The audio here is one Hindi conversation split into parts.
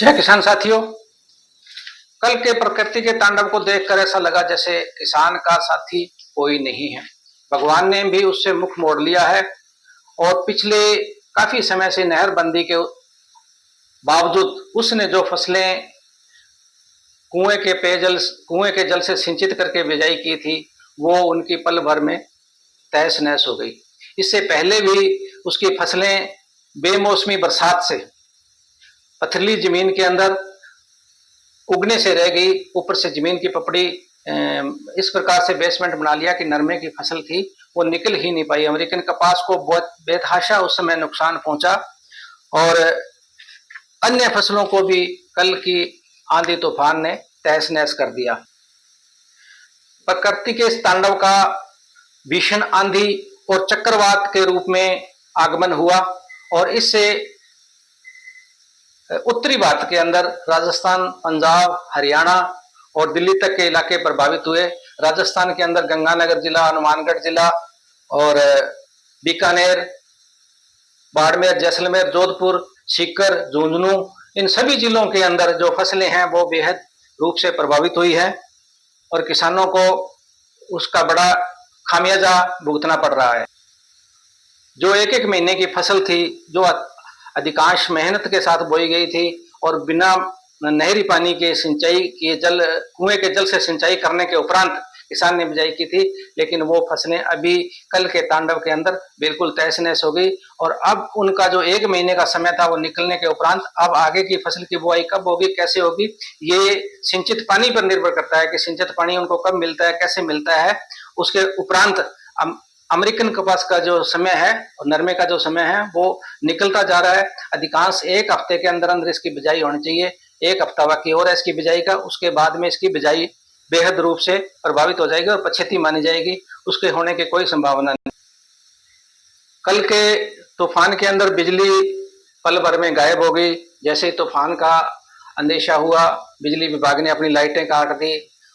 जय किसान साथियों, कल के प्रकृति के तांडव को देखकर ऐसा लगा जैसे किसान का साथी कोई नहीं है। भगवान ने भी उससे मुख मोड़ लिया है और पिछले काफी समय से नहरबंदी के बावजूद उसने जो फसलें कुएं के जल से सिंचित करके बिजाई की थी, वो उनकी पल भर में तहस नहस हो गई। इससे पहले भी उसकी फसलें बेमौसमी बरसात से पथरीली जमीन के अंदर उगने से रह गई। ऊपर से जमीन की पपड़ी इस प्रकार से बेसमेंट बना लिया कि नरमे की फसल थी वो निकल ही नहीं पाई। अमेरिकन कपास को बहुत बेतहाशा उस समय नुकसान पहुंचा और अन्य फसलों को भी कल की आंधी तूफान ने तहस नहस कर दिया। प्रकृति के इस तांडव का भीषण आंधी और चक्रवात के रूप में आगमन हुआ और इससे उत्तरी भारत के अंदर राजस्थान, पंजाब, हरियाणा और दिल्ली तक के इलाके प्रभावित हुए। राजस्थान के अंदर गंगानगर जिला, हनुमानगढ़ जिला और बीकानेर, बाड़मेर, जैसलमेर, जोधपुर, सीकर, झुंझुनू, इन सभी जिलों के अंदर जो फसलें हैं वो बेहद रूप से प्रभावित हुई है और किसानों को उसका बड़ा खामियाजा भुगतना पड़ रहा है। जो एक एक महीने की फसल थी, जो अधिकांश मेहनत के साथ बोई गई थी और बिना नहरी पानी के कुएं के जल से सिंचाई करने के उपरांत किसान ने बिजाई की थी, लेकिन वो फसलें अभी कल के तांडव के अंदर बिल्कुल तहस नहस हो गई और अब उनका जो एक महीने का समय था वो निकलने के उपरांत अब आगे की फसल की बुआई कब होगी, कैसे होगी, ये सिंचित पानी पर निर्भर करता है कि सिंचित पानी उनको कब मिलता है, कैसे मिलता है। उसके उपरांत अमेरिकन कपास का जो समय है और नरमे का जो समय है वो निकलता जा रहा है। अधिकांश एक हफ्ते के अंदर अंदर इसकी बिजाई होनी चाहिए। एक हफ्ता बाकी और है इसकी बिजाई का, उसके बाद में इसकी बिजाई बेहद रूप से प्रभावित हो जाएगी और पछेती मानी जाएगी, उसके होने की कोई संभावना नहीं। कल के तूफान के अंदर बिजली पल भर में गायब हो गई। जैसे ही तूफान का अंदेशा हुआ, बिजली विभाग ने अपनी लाइटें काट दी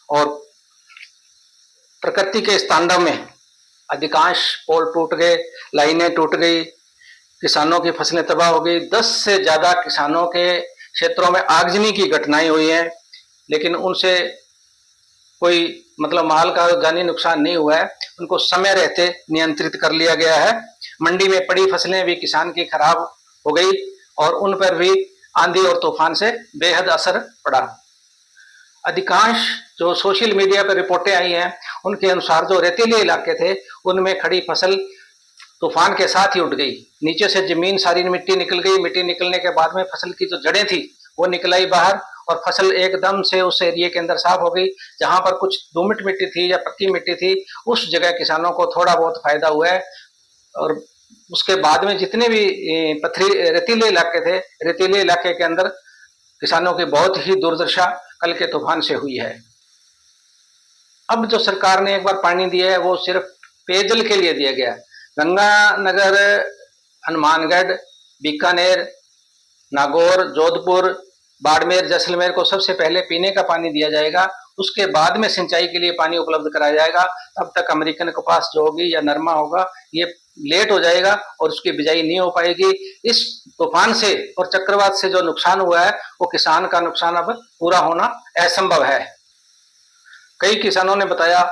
और प्रकृति के इस तांडव में अधिकांश पोल टूट गए, लाइनें टूट गई, किसानों की फसलें तबाह हो गई। 10 से ज्यादा किसानों के क्षेत्रों में आगजनी की घटनाएं हुई हैं, लेकिन उनसे कोई माल का जानी नुकसान नहीं हुआ है। उनको समय रहते नियंत्रित कर लिया गया है। मंडी में पड़ी फसलें भी किसान की खराब हो गई और उन पर भी आंधी और तूफान से बेहद असर पड़ा। अधिकांश जो सोशल मीडिया पर रिपोर्टें आई हैं उनके अनुसार जो रेतीले इलाके थे उनमें खड़ी फसल तूफान के साथ ही उठ गई। नीचे से जमीन सारी मिट्टी निकल गई। मिट्टी निकलने के बाद में फसल की जो जड़ें थी वो निकल आई बाहर और फसल एकदम से उस एरिया के अंदर साफ हो गई। जहां पर कुछ दोमट मिट्टी थी या पक्की मिट्टी थी उस जगह किसानों को थोड़ा बहुत फायदा हुआ है और उसके बाद में जितने भी रेतीले इलाके थे, रेतीले इलाके के अंदर किसानों की बहुत ही दुर्दशा कल के तूफान से हुई है। अब जो सरकार ने एक बार पानी दिया है वो सिर्फ पेयजल के लिए दिया गया है। गंगानगर, हनुमानगढ़, बीकानेर, नागौर, जोधपुर, बाड़मेर, जैसलमेर को सबसे पहले पीने का पानी दिया जाएगा, उसके बाद में सिंचाई के लिए पानी उपलब्ध कराया जाएगा। तब तक अमेरिकन कपास जो होगी या नरमा होगा ये लेट हो जाएगा और उसकी बिजाई नहीं हो पाएगी। इस तूफान से और चक्रवात से जो नुकसान हुआ है वो किसान का नुकसान अब पूरा होना असंभव है। कई किसानों ने बताया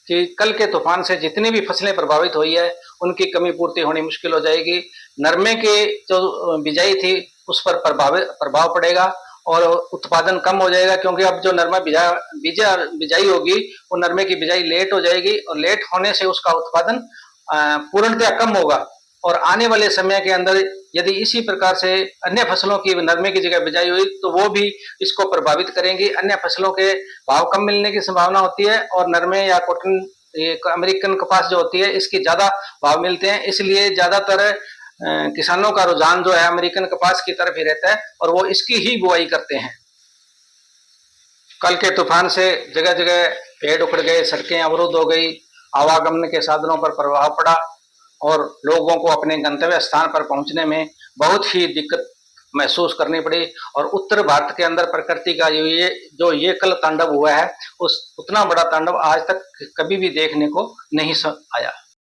कि कल के तूफान से जितनी भी फसलें प्रभावित हुई है उनकी कमी पूर्ति होनी मुश्किल हो जाएगी। नरमे की जो बिजाई थी उस पर प्रभाव पड़ेगा और उत्पादन कम हो जाएगा, क्योंकि अब जो नरमा बिजाई होगी वो नरमे की बिजाई लेट हो जाएगी और लेट होने से उसका उत्पादन पूर्णतया कम होगा और आने वाले समय के अंदर यदि इसी प्रकार से अन्य फसलों की नरमे की जगह बिजाई हुई तो वो भी इसको प्रभावित करेंगी। अन्य फसलों के भाव कम मिलने की संभावना होती है और नरमे या कॉटन, अमेरिकन कपास जो होती है इसकी ज्यादा भाव मिलते हैं, इसलिए ज्यादातर किसानों का रुझान जो है अमेरिकन कपास की तरफ ही रहता है और वो इसकी ही बुआई करते हैं। कल के तूफान से जगह जगह पेड़ उखड़ गए, सड़कें अवरुद्ध हो गई, आवागमन के साधनों पर प्रभाव पड़ा और लोगों को अपने गंतव्य स्थान पर पहुंचने में बहुत ही दिक्कत महसूस करनी पड़ी। और उत्तर भारत के अंदर प्रकृति का ये कल तांडव हुआ है उतना बड़ा तांडव आज तक कभी भी देखने को नहीं आया।